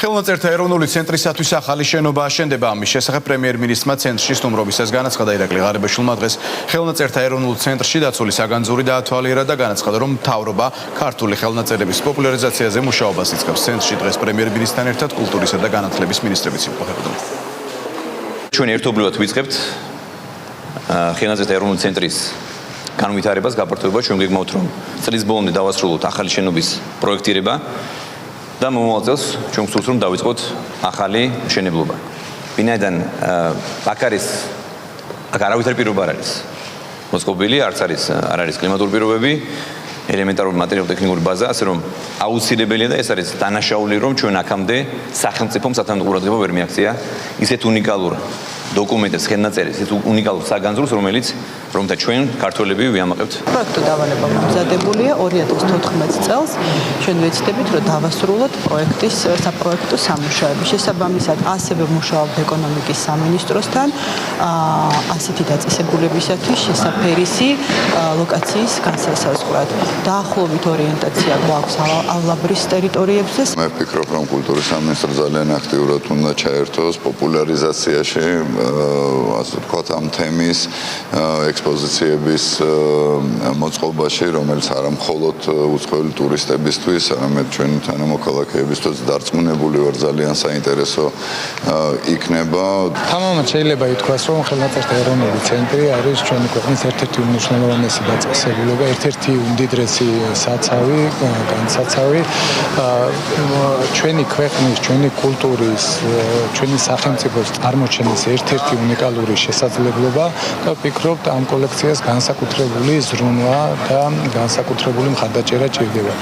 ხელნაწერთა ეროვნული ცენტრისათვის ახალი შენობა აშენდება. ამის შესახებ პრემიერ-მინისტრმა ცენტრში სტუმრობისას განაცხადა ირაკლი ღარიბაშვილმა დღეს ხელნაწერთა ეროვნულ ცენტრში დაცული საგანძური დაათვალიერა და განაცხადა, რომ მთავრობა ქართული ხელნაწერების პოპულარიზაციაზე მუშაობას იწყებს. ცენტრში დღეს პრემიერ-მინისტრთან ერთად კულტურისა და განათლების მინისტრებიც იმყოფებოდნენ. ჩვენ ერთობლივად ვიწყებთ ხელნაწერთა ეროვნული ცენტრის განვითარებას, გაფართოებას. ჩვენ გეგმავთ, რომ წლის ბოლომდე დავასრულოთ ახალი შენობის პროექტირება და მომავალ წელს ჩვენ გვსურთ, რომ დავიწყოთ ახალი მშენებლობა. ვინაიდან აქ არავითარი პირობა არ არის მოწყობილი, არ არის კლიმატური პირობები, ელემენტარული მატერიალურ-ტექნიკური ბაზა, ასე რომ აუცილებელია და ეს არის დანაშაული, რომ ჩვენ აქამდე სახელმწიფომ სათანადო ყურადღება ვერ მიაქცია ისეთ უნიკალურ დოკუმენტებს, ხელნაწერებს, ისეთ უნიკალურ საგანძურს, რომელთა ჩვენ ქართველები ვიამაყებთ. პროექტო დავალება მომზადებულია 2014 წელს. ჩვენ ვეცდებით, რომ დავასრულოთ პროექტის საპროექტო სამუშაოები. შესაბამისად, ასევე მუშაობთ ეკონომიკის სამინისტროსთან ასეთი დაწესებულებისათვის შესაფერისი ლოკაციის განსასაზღვრად. დაახლოებით ორიენტაცია გვაქვს ალაბრის ტერიტორიებზე. მე ვფიქრობ, რომ კულტურის სამინისტრო ძალიან აქტიურად უნდა ჩაერთოს პოპულარიზაციაში, ასე ვთქვათ, ამ თემის ექსპოზიციების მოწყობაში, რომელიც არა მხოლოდ უცხოელი ტურისტებისთვის, არამედ ჩვენი თანამოქალაქეებისთვის დარწმუნებული ვარ, ძალიან საინტერესო იქნება. თამამად შეიძლება ითქვას, რომ ხელნაწერთა ეროვნული ცენტრი არის ჩვენი ქვეყნის ერთ-ერთი უმნიშვნელოვანესი დაწესებულება, ერთ-ერთი უმდიდრესი საცავი, განსაცავი ჩვენი ქვეყნის, ჩვენი კულტურის, ჩვენი სახელმწიფოს წარმოჩენის ერთ-ერთი უნიკალური შესაძლებლობა და ვფიქრობთ, ამ კოლექციას განსაკუთრებული ზრუნვა და განსაკუთრებული მხარდაჭერა ჭირდება.